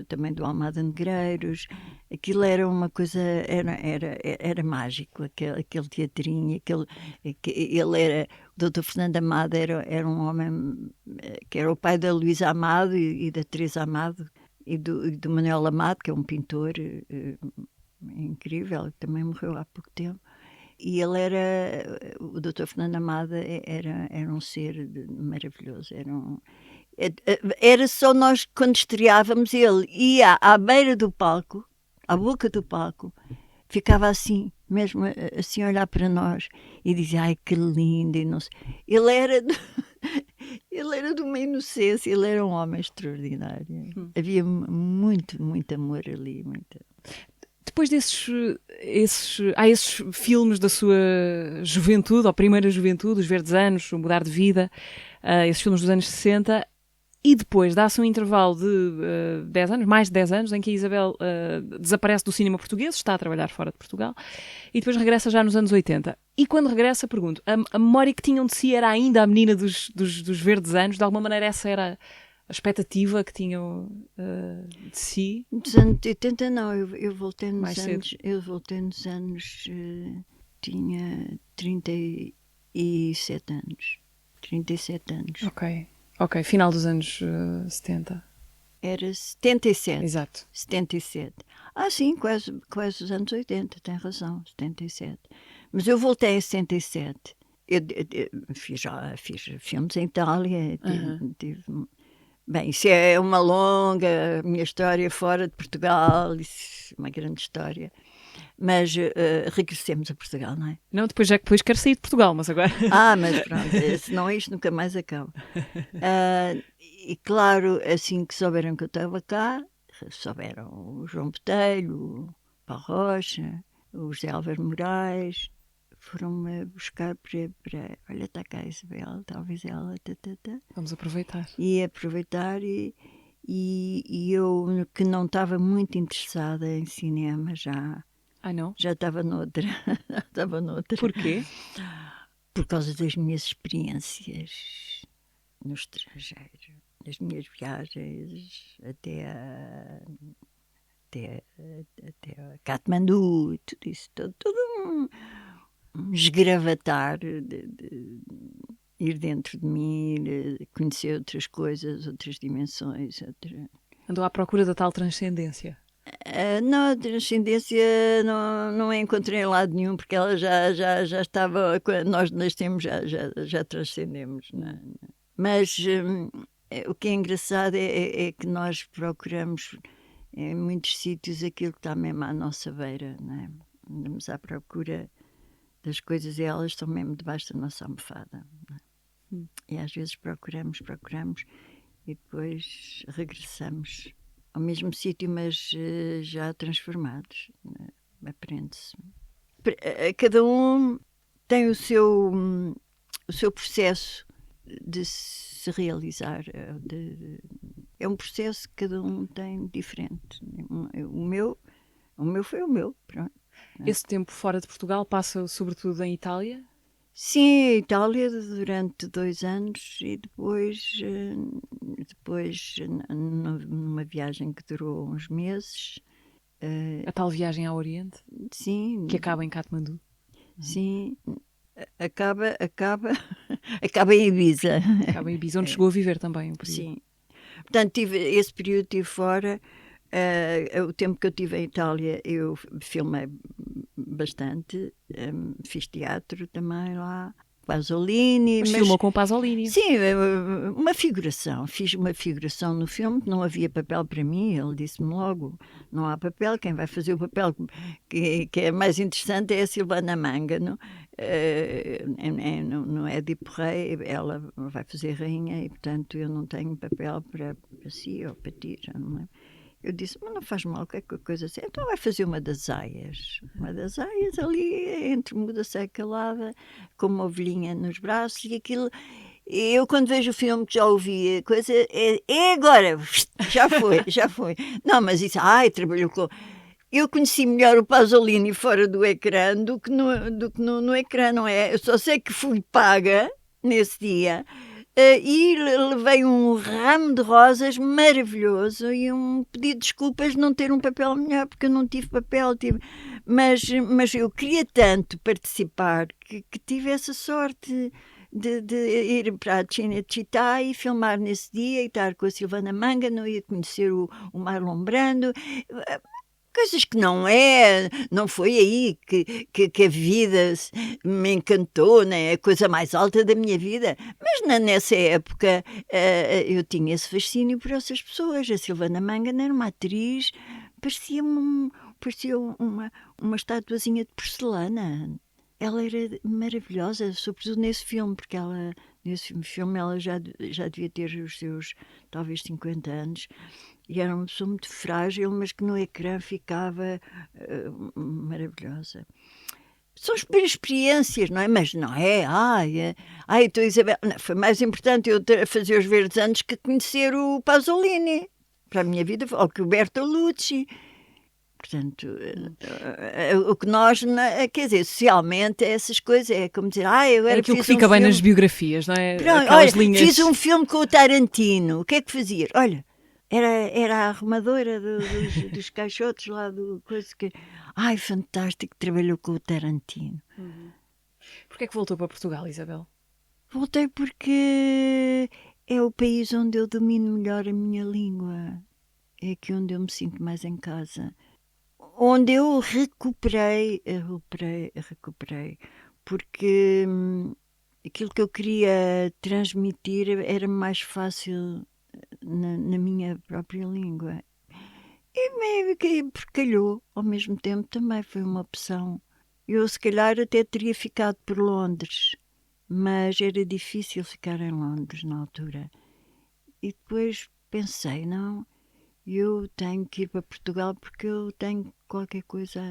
também do Almada Negreiros. Aquilo era uma coisa, era mágico, aquele teatrinho. O Dr. Fernando Amado era um homem que era o pai da Luísa Amado e da Teresa Amado, e do Manuel Amado, que é um pintor incrível, que também morreu há pouco tempo. E o Dr. Fernando Amado era um ser maravilhoso. Era só nós, quando estreávamos, ele ia à beira do palco, à boca do palco, ficava assim, mesmo assim a olhar para nós e dizia: ai, que lindo. E não sei. Ele era de uma inocência, ele era um homem extraordinário. Havia muito, muito amor ali. Depois há esses filmes da sua juventude, ou primeira juventude, Os Verdes Anos, O Mudar de Vida, esses filmes dos anos 60, e depois dá-se um intervalo de 10 anos, mais de 10 anos, em que a Isabel desaparece do cinema português, está a trabalhar fora de Portugal, e depois regressa já nos anos 80. E quando regressa, pergunto, a memória que tinham de si era ainda a menina dos verdes anos? De alguma maneira essa era a expectativa que tinham de si? Dos anos 80 não, eu voltei Mais nos anos, tinha 37 anos. 37 anos. Ok, final dos anos 70. Era 77. Exato. 77. Sim, quase os anos 80, tem razão, 77. Mas eu voltei em 77. Eu fiz filmes em Itália. Bem, isso é uma longa minha história fora de Portugal, isso é uma grande história. Mas regressemos a Portugal, não é? Não, depois quero sair de Portugal, mas agora... Mas pronto, senão isto nunca mais acaba. E claro, assim que souberam que eu estava cá, souberam o João Botelho, o Paulo Rocha, o José Álvaro Moraes, foram-me buscar para olha, está cá a Isabel, talvez ela... Vamos aproveitar. E eu, que não estava muito interessada em cinema já... não? Já estava noutra. Porquê? Por causa das minhas experiências no estrangeiro, das minhas viagens até a Katmandu, tudo isso, todo um esgravatar de ir dentro de mim, de conhecer outras coisas, outras dimensões. Andou à procura da tal transcendência. Não, a transcendência não a encontrei em lado nenhum, porque ela já estava, quando nós nascemos já transcendemos. Não. Mas o que é engraçado é que nós procuramos em muitos sítios aquilo que está mesmo à nossa beira, não é? Andamos à procura das coisas e elas estão mesmo debaixo da nossa almofada. Não é? E às vezes procuramos e depois regressamos ao mesmo sítio, mas já transformados. Aprende-se. Cada um tem o seu processo de se realizar. É um processo que cada um tem diferente. O meu foi o meu. Pronto. Esse tempo fora de Portugal passa sobretudo em Itália? Sim, Itália durante 2 anos e depois numa viagem que durou uns meses. A tal viagem ao Oriente? Sim. Que acaba em Katmandu? Sim. Acaba em Ibiza. Acaba em Ibiza, onde chegou a viver também um período. Sim. Portanto, esse período estive fora. O tempo que eu estive em Itália, eu filmei bastante. Fiz teatro também lá. Pasolini. Mas filmou com Pasolini. Sim, uma figuração. Fiz uma figuração no filme, não havia papel para mim. Ele disse-me logo, não há papel. Quem vai fazer o papel que é mais interessante é a Silvana Mangano. No Édipo Rei, ela vai fazer rainha e, portanto, eu não tenho papel para si ou para ti, já não lembro. Eu disse, mas não faz mal, qualquer coisa assim. Então vai fazer uma das aias. Uma das aias ali, entre muda seca calada, com uma ovelhinha nos braços e aquilo. Eu, quando vejo o filme que já ouvi, a coisa é agora. Já foi. Não, mas isso, trabalhou com... Eu conheci melhor o Pasolini fora do ecrã do que no ecrã, não é? Eu só sei que fui paga nesse dia. E levei um ramo de rosas maravilhoso e um pedido de desculpas de não ter um papel melhor, porque eu não tive papel. Mas eu queria tanto participar que tive essa sorte de ir para a Cinecittà e filmar nesse dia e estar com a Silvana Mangano e conhecer o Marlon Brando. Coisas que não foi aí que a vida me encantou, né? A coisa mais alta da minha vida. Mas nessa época eu tinha esse fascínio por essas pessoas. A Silvana Mangano era uma atriz, parecia uma estatuazinha de porcelana. Ela era maravilhosa, sobretudo nesse filme, porque nesse filme ela já devia ter os seus, talvez, 50 anos. E era uma pessoa muito frágil, mas que no ecrã ficava maravilhosa. São experiências, não é? Mas não é, então Isabel... Não, foi mais importante eu fazer os Verdes Anos que conhecer o Pasolini. Para a minha vida, ou que o Bertolucci. Portanto, o que nós, quer dizer, socialmente, essas coisas, é como dizer, eu era aquilo que fica bem nas biografias, não é? Pronto, olha, linhas... fiz um filme com o Tarantino, o que é que fazia? Olha, era a arrumadora dos caixotes lá do coisa que... fantástico, trabalhou com o Tarantino. Porquê é que voltou para Portugal, Isabel? Voltei porque é o país onde eu domino melhor a minha língua. É aqui onde eu me sinto mais em casa. Onde eu recuperei, porque aquilo que eu queria transmitir era mais fácil na minha própria língua. E meio que calhou, ao mesmo tempo também foi uma opção. Eu se calhar até teria ficado por Londres, mas era difícil ficar em Londres na altura. E depois pensei, não, eu tenho que ir para Portugal porque eu tenho qualquer coisa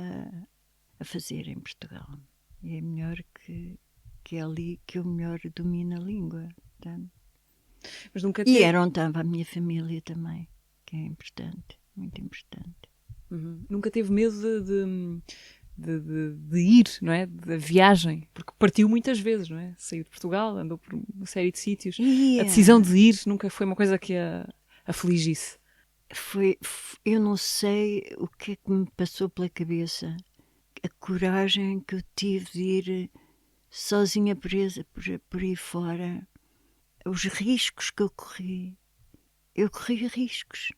a fazer em Portugal. E é melhor que é ali que eu melhor domino a língua. Portanto. Mas nunca E era onde estava a minha família também, que é importante, muito importante. Nunca teve medo de ir, não é? Da viagem, porque partiu muitas vezes, não é? Saiu de Portugal, andou por uma série de sítios. A decisão de ir nunca foi uma coisa que a afligisse. Eu não sei o que é que me passou pela cabeça. A coragem que eu tive de ir sozinha presa por aí fora. Os riscos que eu corri. Eu corri riscos.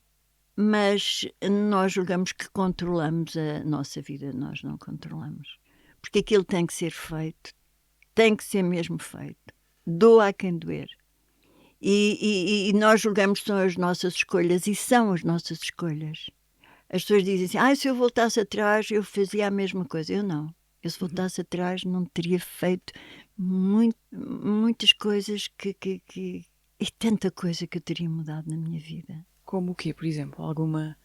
Mas nós julgamos que controlamos a nossa vida. Nós não controlamos. Porque aquilo tem que ser feito. Tem que ser mesmo feito. Doa a quem doer. E nós julgamos que são as nossas escolhas, e são as nossas escolhas. As pessoas dizem assim, se eu voltasse atrás eu fazia a mesma coisa. Eu não. Eu se voltasse atrás não teria feito muitas coisas e tanta coisa que eu teria mudado na minha vida. Como o quê, por exemplo? Alguma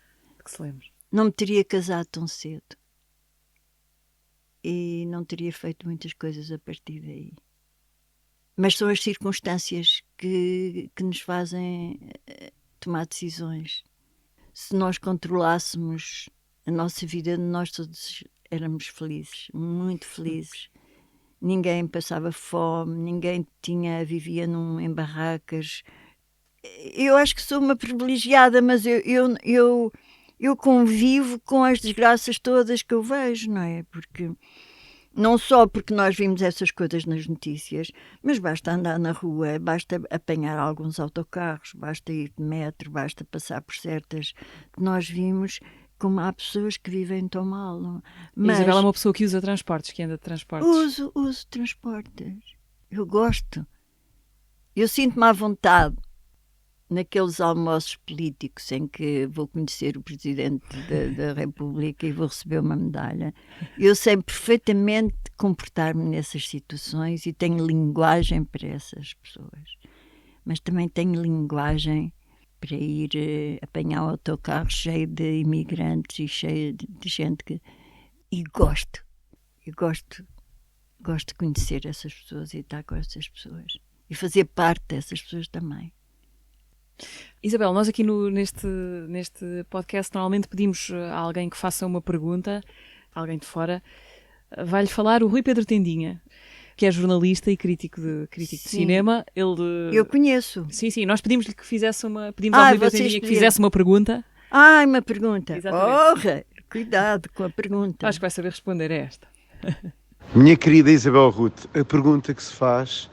que se lembre? Não me teria casado tão cedo. E não teria feito muitas coisas a partir daí. Mas são as circunstâncias que nos fazem tomar decisões. Se nós controlássemos a nossa vida, nós todos éramos felizes, muito felizes. Ninguém passava fome, ninguém vivia em barracas. Eu acho que sou uma privilegiada, mas eu convivo com as desgraças todas que eu vejo, não é? Porque... Não só porque nós vimos essas coisas nas notícias, mas basta andar na rua, basta apanhar alguns autocarros, basta ir de metro, basta passar por certas... Nós vimos como há pessoas que vivem tão mal. Mas Isabel é uma pessoa que usa transportes, que anda de transportes. Uso transportes. Eu gosto. Eu sinto-me à vontade naqueles almoços políticos em que vou conhecer o Presidente da República e vou receber uma medalha. Eu sei perfeitamente comportar-me nessas situações e tenho linguagem para essas pessoas. Mas também tenho linguagem para ir apanhar um autocarro cheio de imigrantes e cheio de gente que... E gosto. Eu gosto de conhecer essas pessoas e estar com essas pessoas. E fazer parte dessas pessoas também. Isabel, nós aqui neste podcast normalmente pedimos a alguém que faça uma pergunta, alguém de fora. Vai-lhe falar o Rui Pedro Tendinha, que é jornalista e crítico de cinema. Eu conheço. Sim, nós pedimos-lhe que fizesse pedimos ao Rui Pedro Tendinha que fizesse uma pergunta. Uma pergunta. Exatamente. Cuidado com a pergunta. Acho que vai saber responder a esta. Minha querida Isabel Ruth, a pergunta que se faz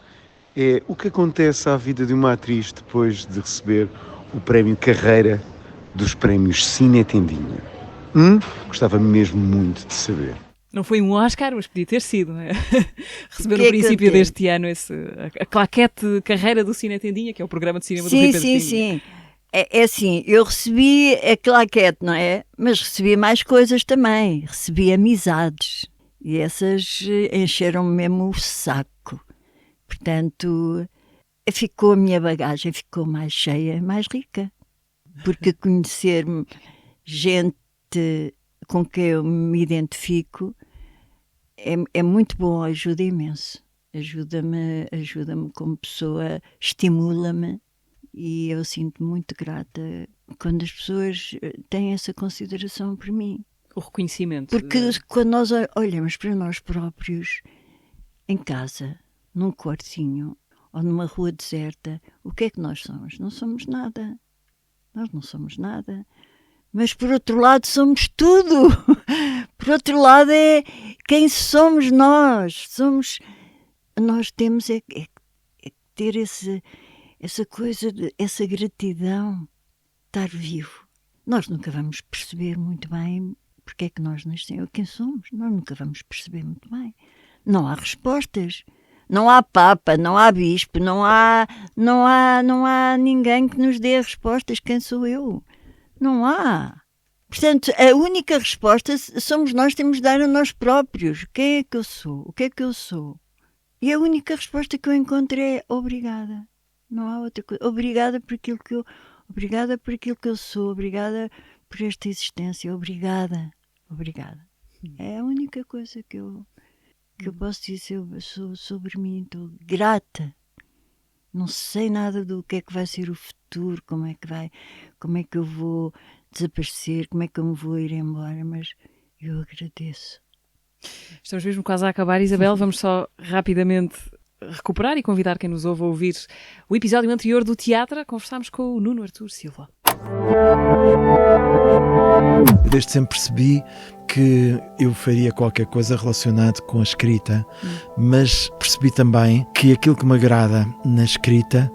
é o que acontece à vida de uma atriz depois de receber o prémio Carreira dos prémios Cine Tendinha? Gostava mesmo muito de saber. Não foi um Oscar, mas podia ter sido, não é? Receber no princípio deste ano a claquete Carreira do Cine Tendinha, que é o programa de cinema do Rui Pedro Tendinha. Sim. É assim, eu recebi a claquete, não é? Mas recebi mais coisas também. Recebi amizades. E essas encheram-me mesmo o saco. Portanto, a minha bagagem ficou mais cheia, mais rica. Porque conhecer gente com quem eu me identifico é muito bom, ajuda imenso. Ajuda-me como pessoa, estimula-me e eu sinto-me muito grata quando as pessoas têm essa consideração por mim. O reconhecimento. Porque quando nós olhamos para nós próprios, em casa, num quartinho ou numa rua deserta, o que é que nós somos? Não somos nada. Nós não somos nada. Mas, por outro lado, somos tudo. Por outro lado, é quem somos nós. Nós temos é ter essa coisa, essa gratidão, estar vivo. Nós nunca vamos perceber muito bem porque é que nós nascemos, quem somos. Nós nunca vamos perceber muito bem. Não há respostas. Não há Papa, não há Bispo, não há ninguém que nos dê respostas. Quem sou eu? Não há. Portanto, a única resposta somos nós, temos de dar a nós próprios. Quem é que eu sou? O que é que eu sou? E a única resposta que eu encontro é obrigada. Não há outra coisa. Obrigada por aquilo que eu sou. Obrigada por esta existência. Obrigada. É a única coisa que eu posso dizer sobre mim. Estou grata. Não sei nada do que é que vai ser o futuro, como é que eu vou desaparecer, como é que eu me vou ir embora, mas eu agradeço. Estamos mesmo quase a acabar, Isabel. Vamos só rapidamente recuperar e convidar quem nos ouve a ouvir o episódio anterior do Teatro. Conversámos com o Nuno Artur Silva. Eu desde sempre percebi que eu faria qualquer coisa relacionada com a escrita, mas percebi também que aquilo que me agrada na escrita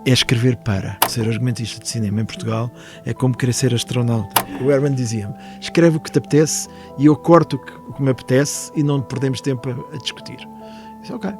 é escrever para. Ser argumentista de cinema em Portugal é como querer ser astronauta. O Herman dizia-me, escreve o que te apetece e eu corto o que me apetece e não perdemos tempo a discutir. Eu disse, ok.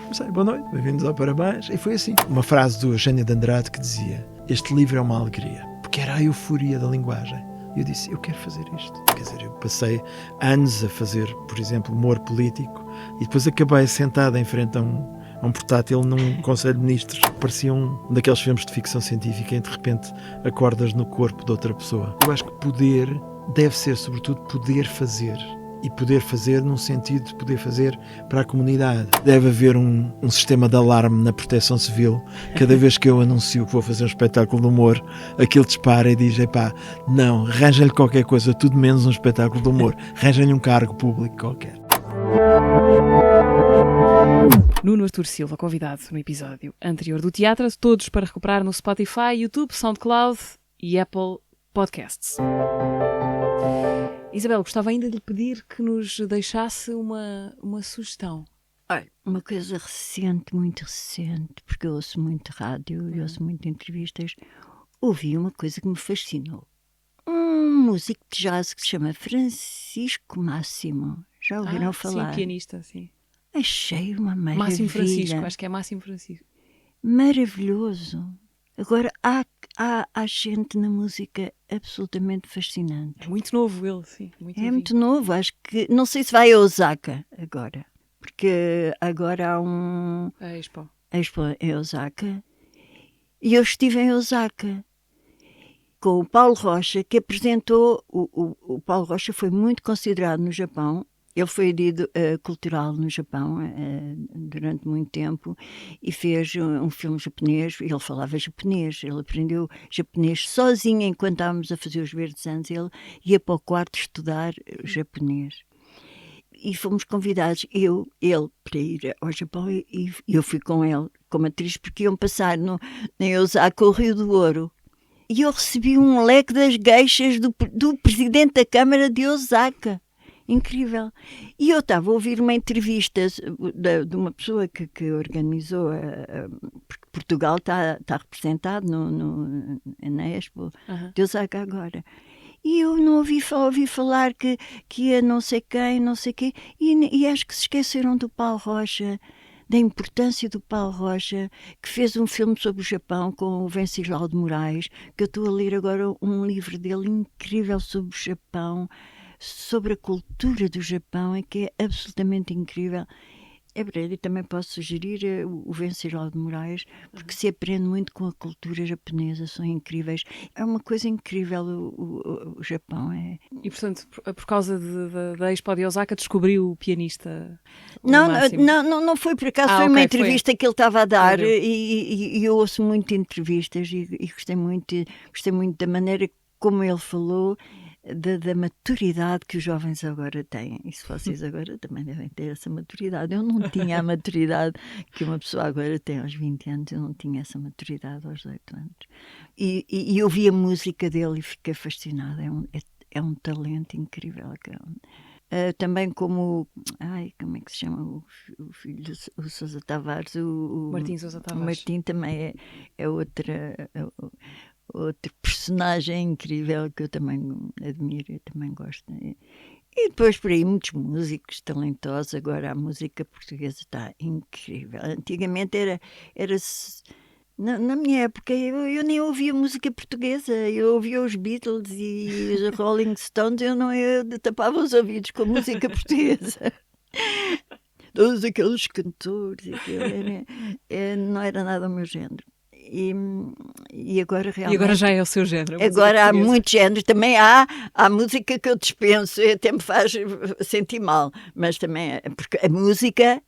Comecei, boa noite, bem-vindos ao Parabéns. E foi assim. Uma frase do Eugênio de Andrade que dizia, este livro é uma alegria, porque era a euforia da linguagem. E eu disse, eu quero fazer isto. Quer dizer, eu passei anos a fazer, por exemplo, humor político e depois acabei sentado em frente a um portátil num Conselho de Ministros. Parecia um daqueles filmes de ficção científica em que de repente acordas no corpo de outra pessoa. Eu acho que poder deve ser, sobretudo, poder fazer. E poder fazer num sentido de poder fazer para a comunidade. Deve haver um sistema de alarme na Proteção Civil. Cada vez que eu anuncio que vou fazer um espetáculo de humor, aquilo dispara e diz, epá, não, arranjem-lhe qualquer coisa, tudo menos um espetáculo de humor. Arranjem-lhe um cargo público qualquer. Nuno Artur Silva, convidado no episódio anterior do Teatro, todos para recuperar no Spotify, YouTube, SoundCloud e Apple Podcasts. Isabel, gostava ainda de lhe pedir que nos deixasse uma sugestão. Olha, uma coisa recente, muito recente, porque eu ouço muito rádio e ouço muito entrevistas, ouvi uma coisa que me fascinou. Um músico de jazz que se chama Francisco Máximo. Já ouviram falar? Sim, pianista, sim. Achei uma maravilha. Máximo Francisco, acho que é Máximo Francisco. Maravilhoso. Agora, há gente na música absolutamente fascinante. É muito novo ele, sim. Muito novo, acho que... Não sei se vai a Osaka agora, porque agora há um... A Expo em Osaka. E eu estive em Osaka com o Paulo Rocha, que apresentou... O Paulo Rocha foi muito considerado no Japão. Ele foi editor cultural no Japão durante muito tempo e fez um filme japonês. Ele falava japonês, ele aprendeu japonês sozinho enquanto estávamos a fazer os Verdes Anos. Ele ia para o quarto estudar japonês. E fomos convidados, ele, para ir ao Japão e eu fui com ele como atriz porque iam passar em Osaka o Rio do Ouro. E eu recebi um leque das geishas do presidente da Câmara de Osaka. Incrível. E eu estava a ouvir uma entrevista de uma pessoa que organizou, porque Portugal está representado na Expo de Osaka agora. E eu não ouvi falar que ia não sei quem, não sei quê, e acho que se esqueceram do Paulo Rocha, da importância do Paulo Rocha, que fez um filme sobre o Japão com o Venceslau de Moraes, que eu estou a ler agora um livro dele incrível sobre o Japão, sobre a cultura do Japão, que é absolutamente incrível. É verdade, e também posso sugerir o Venceslau de Moraes, porque se aprende muito com a cultura japonesa, são incríveis. É uma coisa incrível o Japão. E, portanto, por causa da Expo de Osaka, descobriu o pianista? Não foi por acaso, foi uma entrevista que ele estava a dar e eu ouço muito entrevistas e gostei muito da maneira como ele falou. Da maturidade que os jovens agora têm. E se vocês agora também devem ter essa maturidade. Eu não tinha a maturidade que uma pessoa agora tem aos 20 anos. Eu não tinha essa maturidade aos 18 anos. E eu vi a música dele e fiquei fascinada. É um talento incrível. Também como é que se chama o filho do Sousa Tavares? O Martim Sousa Tavares. O Martim também é outra... outro personagem incrível que eu também admiro e também gosto. E depois por aí muitos músicos talentosos. Agora a música portuguesa está incrível. Antigamente era na minha época eu nem ouvia música portuguesa. Eu ouvia os Beatles e os Rolling Stones. Eu tapava os ouvidos com a música portuguesa. Todos aqueles cantores, não era nada o meu género. E agora realmente... E agora já é o seu género. Agora há muitos géneros. Também há música que eu dispenso, até me faz sentir mal. Mas também, porque a música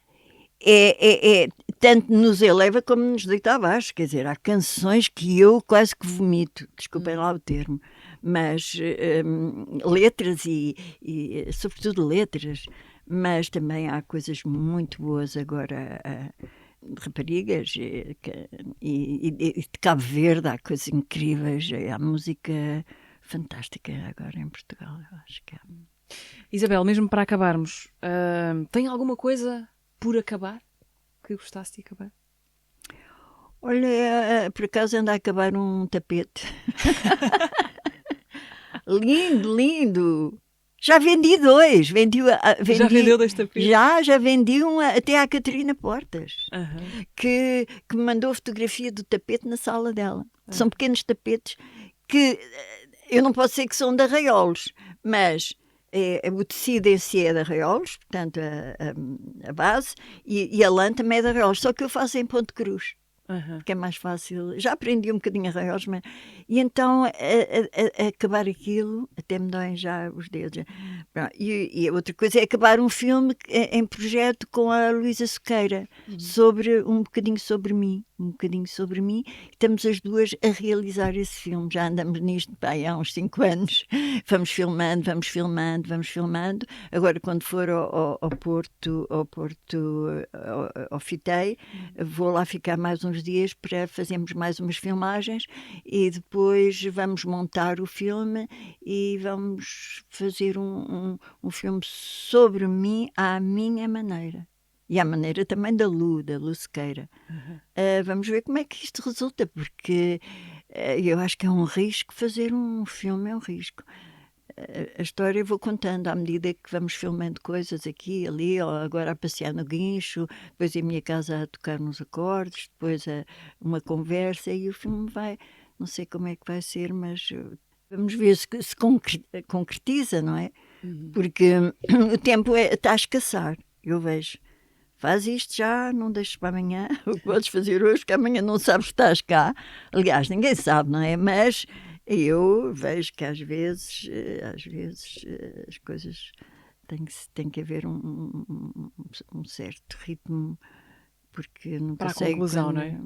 tanto nos eleva como nos deita abaixo. Quer dizer, há canções que eu quase que vomito. Desculpem lá o termo. Mas letras e sobretudo letras. Mas também há coisas muito boas agora... de raparigas e de Cabo Verde há coisas incríveis, há música fantástica agora em Portugal, eu acho que há. Isabel, mesmo para acabarmos, tem alguma coisa por acabar que gostasse de acabar? Olha, por acaso anda a acabar um tapete. lindo! Já vendi 2. Já vendeu 2 tapetes? Já vendi um até à Catarina Portas, que me mandou a fotografia do tapete na sala dela. São pequenos tapetes que eu não posso dizer que são de arraiolos, mas o tecido esse é de arraiolos, portanto a base, e a lã também é de arraiolos, só que eu faço em ponto cruz. Que é mais fácil. Já aprendi um bocadinho arraiolos, mas... E então, a acabar aquilo, até me doem já os dedos. E a outra coisa é acabar um filme em projeto com a Luísa Sequeira, um bocadinho sobre mim. Estamos as duas a realizar esse filme. Já andamos nisto há uns 5 anos. Vamos filmando. Agora, quando for ao Porto, ao Fitei, vou lá ficar mais uns dias para fazermos mais umas filmagens e depois vamos montar o filme e vamos fazer um filme sobre mim à minha maneira. E à maneira também da Lu Sequeira. Vamos ver como é que isto resulta, porque eu acho que é um risco fazer um filme, é um risco. A história eu vou contando à medida que vamos filmando coisas aqui, ali, ou agora a passear no guincho, depois em minha casa a tocar nos acordes, depois uma conversa e o filme vai, não sei como é que vai ser, mas vamos ver se concretiza, não é? Porque o tempo está a escassar, eu vejo. Faz isto já, não deixes para amanhã, o que podes fazer hoje, que amanhã não sabes que estás cá. Aliás, ninguém sabe, não é? Mas eu vejo que às vezes as coisas tem que haver um certo ritmo, porque nunca para sei... Para a conclusão, não é?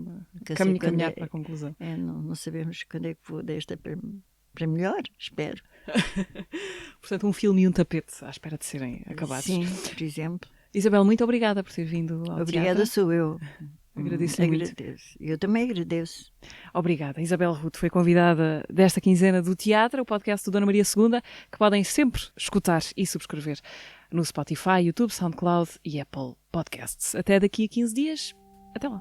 Caminhar para a conclusão. Não sabemos quando é que vou desta para melhor, espero. Portanto, um filme e um tapete à espera de serem acabados. Sim, por exemplo. Isabel, muito obrigada por ter vindo ao Obrigada teatro. sou eu. Agradeço muito. Eu também agradeço. Obrigada. Isabel Ruth foi convidada desta quinzena do Teatro, o podcast do Dona Maria II, que podem sempre escutar e subscrever no Spotify, YouTube, SoundCloud e Apple Podcasts. Até daqui a 15 dias. Até lá.